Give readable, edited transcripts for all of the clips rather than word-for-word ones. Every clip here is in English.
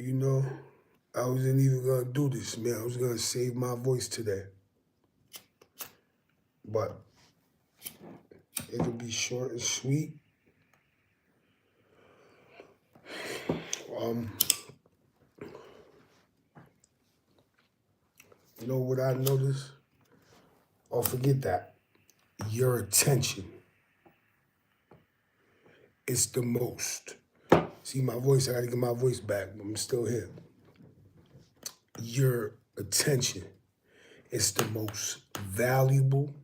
You know, I wasn't even gonna do this, man. I was gonna save my voice today, but it'll be short and sweet. Um, you know what I noticed? Oh, forget that. Your attention is the most. See my voice, I gotta get my voice back, but I'm still here. Your attention is the most valuable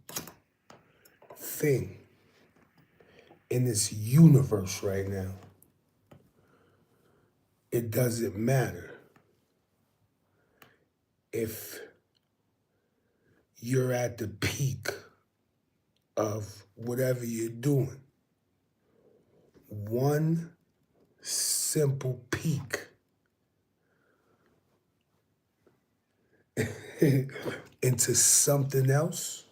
thing in this universe right now. It doesn't matter if you're at the peak of whatever you're doing. One simple peek into something else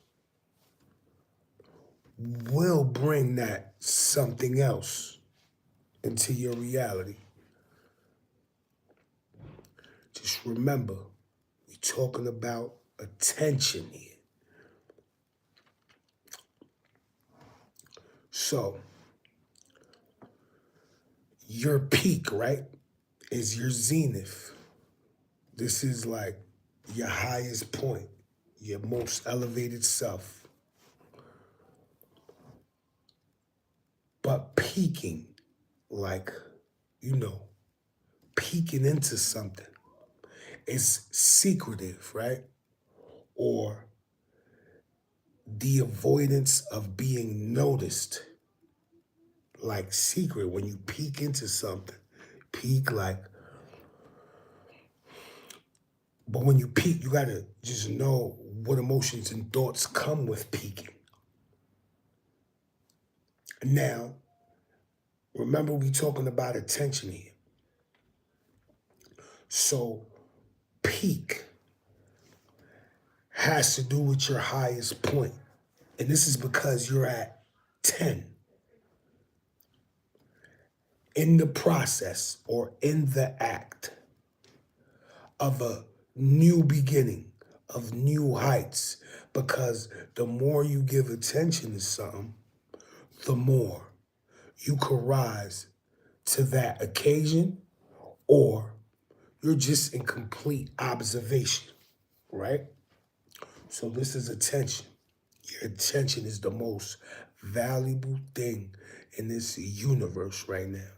will bring that something else into your reality. Just remember, we're talking about attention here. So, your peak, right, is your zenith. This is like your highest point, your most elevated self. But peaking, like, you know, peeking into something, is secretive, right? Or the avoidance of being noticed, like secret. When you peek into something, peek like, but when you peek, you gotta just know what emotions and thoughts come with peeking. Now, remember we talking about attention here. So peak has to do with your highest point. And this is because you're at 10 in the process or in the act of a new beginning, of new heights. Because the more you give attention to something, the more you could rise to that occasion, or you're just in complete observation, right? So this is attention. Your attention is the most valuable thing in this universe right now.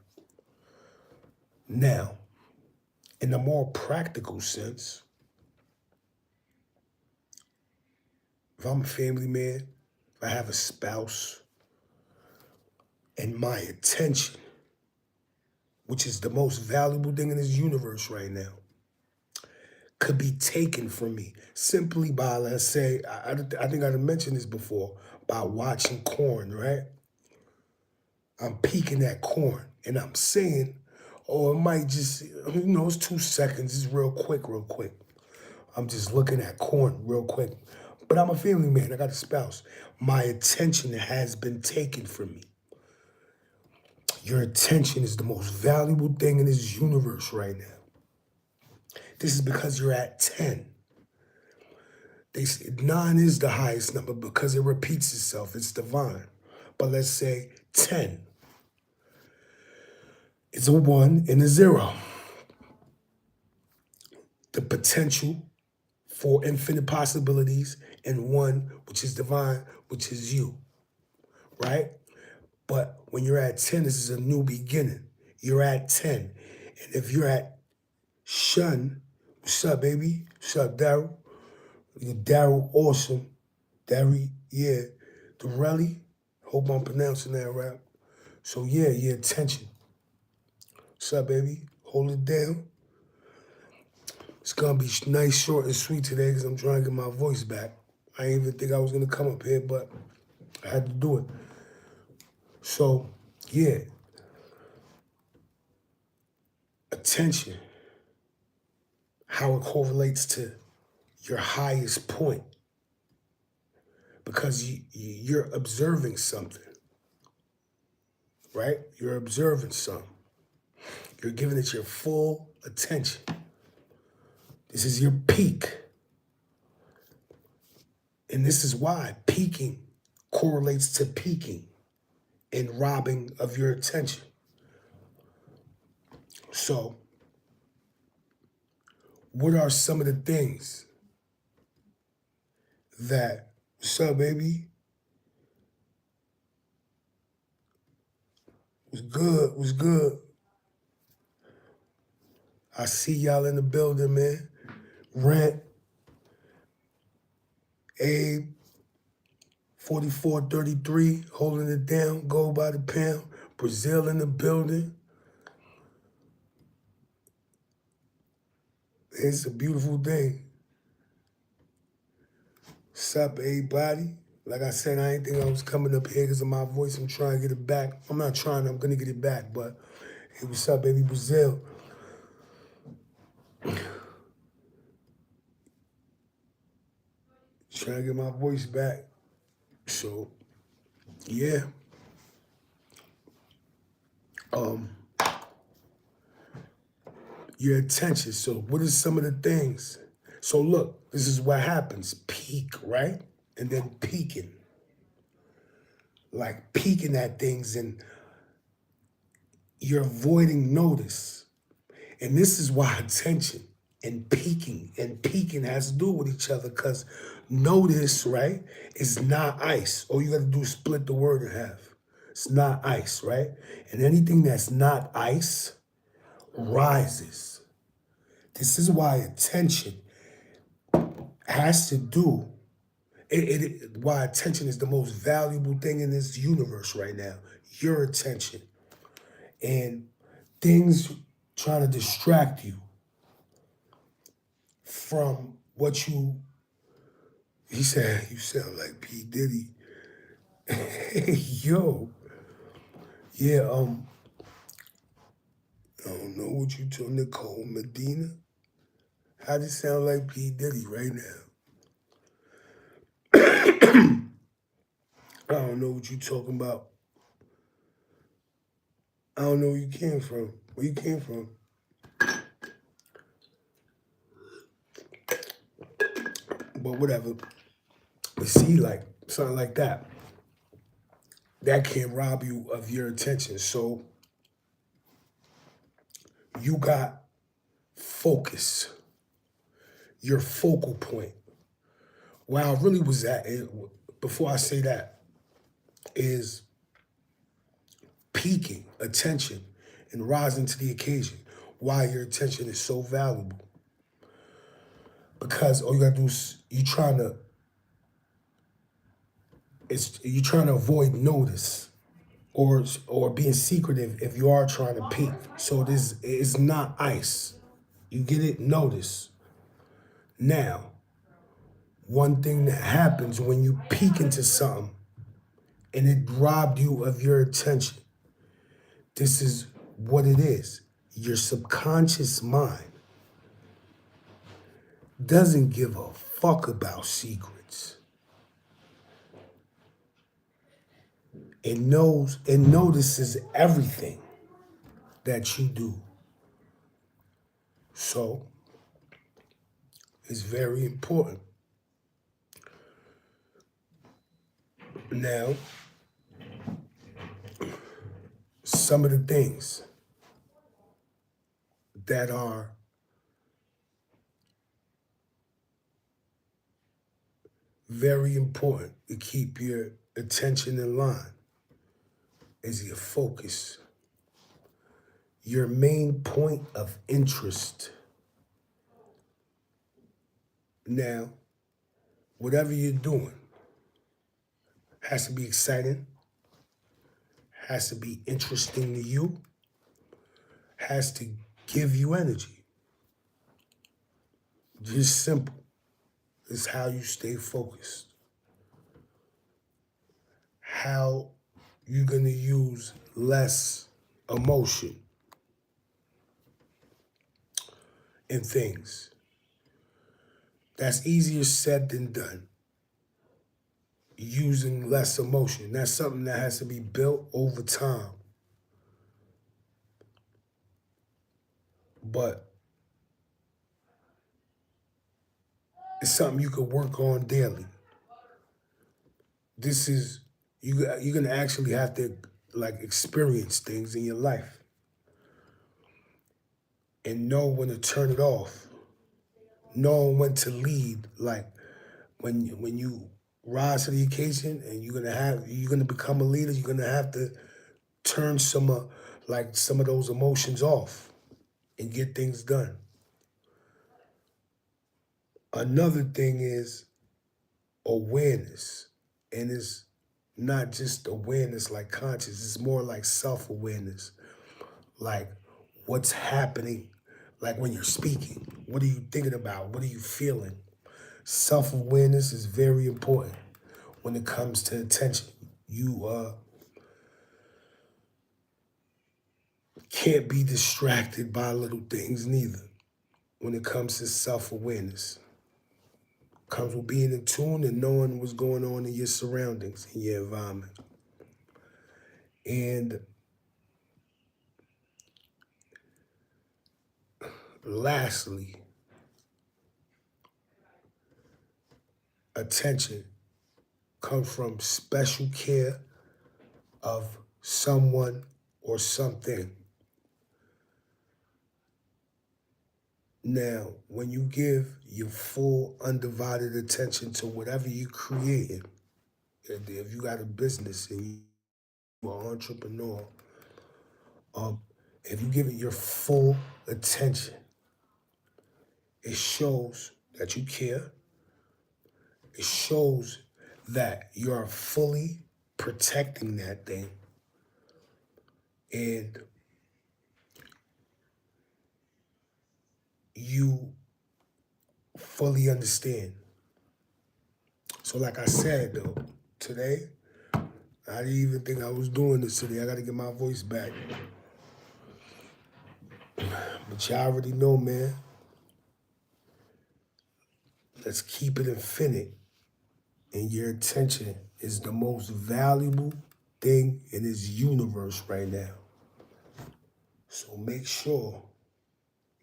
Now, in a more practical sense, if I'm a family man, if I have a spouse, and my attention, which is the most valuable thing in this universe right now, could be taken from me simply by, let's say, I think I mentioned this before, by watching corn, right? I'm peeking at corn and I'm saying, oh, it might just, it's 2 seconds, it's real quick, real quick. I'm just looking at corn real quick. But I'm a family man, I got a spouse. My attention has been taken from me. Your attention is the most valuable thing in this universe right now. This is because you're at 10. They say 9 is the highest number because it repeats itself. It's divine. But let's say 10. It's a 1 and a 0. The potential for infinite possibilities, and 1, which is divine, which is you, right? But when you're at 10, this is a new beginning. You're at 10. And if you're at Shun, what's up, baby? What's up, Daryl? Daryl Awesome. Daryl, yeah. Dorelli, hope I'm pronouncing that right. So yeah, your attention. What's up, baby? Hold it down. It's gonna be nice, short, and sweet today because I'm trying to get my voice back. I didn't even think I was gonna come up here, but I had to do it. So, yeah. Attention. How it correlates to your highest point. Because you're observing something, right? You're observing something. You're giving it your full attention. This is your peak. And this is why peaking correlates to peaking and robbing of your attention. So, what are some of the things that, what's up, baby? Was good, was good. I see y'all in the building, man. Rent, Abe, 4433, holding it down, gold by the pound. Brazil in the building. It's a beautiful thing. What's up, everybody? Like I said, I ain't think I was coming up here because of my voice. I'm trying to get it back. I'm not trying, I'm gonna get it back, but hey, what's up, baby Brazil? Trying to get my voice back. So, yeah. Your attention. So what is some of the things? So look, this is what happens. Peak, right? And then peaking. Like peeking at things and you're avoiding notice. And this is why attention and peaking has to do with each other because notice, right, is not ice. All you got to do is split the word in half. It's not ice, right? And anything that's not ice rises. This is why attention has to do, why attention is the most valuable thing in this universe right now. Your attention. And things trying to distract you from what he said, you sound like P. Diddy. Yo. Yeah, I don't know what you told Nicole Medina. How does it sound like P. Diddy right now? I don't know what you talking about. I don't know where you came from. Where you came from? But whatever. But see, like, something like that. That can rob you of your attention. So you got focus. Your focal point. Where I really was at, before I say that, is peaking attention and rising to the occasion. Why your attention is so valuable. Because all you gotta do is you're trying to avoid notice or being secretive if you are trying to peak. So this is not ice. You get it? Notice. Now, one thing that happens when you peek into something and it robbed you of your attention, this is what it is. Your subconscious mind doesn't give a fuck about secrets. It knows, it notices everything that you do. So, it's very important. Now, some of the things that are very important to keep your attention in line is your focus, your main point of interest. Now, whatever you're doing has to be exciting, has to be interesting to you, has to give you energy. Just simple. It's how you stay focused. How you're gonna use less emotion in things. That's easier said than done. Using less emotion. That's something that has to be built over time. but it's something you could work on daily. This is you're gonna actually have to like experience things in your life and know when to turn it off, know when to lead. Like when you rise to the occasion and you're gonna become a leader, you're gonna have to turn some of those emotions off and get things done. Another thing is awareness. And it's not just awareness like conscious, it's more like self-awareness. Like what's happening, like when you're speaking. What are you thinking about? What are you feeling? Self-awareness is very important when it comes to attention. You can't be distracted by little things neither when it comes to self-awareness. Comes with being in tune and knowing what's going on in your surroundings, in your environment. And lastly, attention comes from special care of someone or something. Now, when you give your full, undivided attention to whatever you're creating, if you got a business and you're an entrepreneur, um, if you give it your full attention, it shows that you care. It shows that you are fully protecting that thing. And you fully understand. So like I said though, today, I didn't even think I was doing this today. I gotta get my voice back. But y'all already know, man. Let's keep it infinite. And your attention is the most valuable thing in this universe right now. So make sure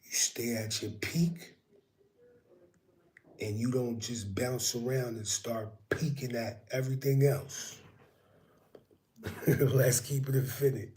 you stay at your peak and you don't just bounce around and start peeking at everything else. Let's keep it infinite.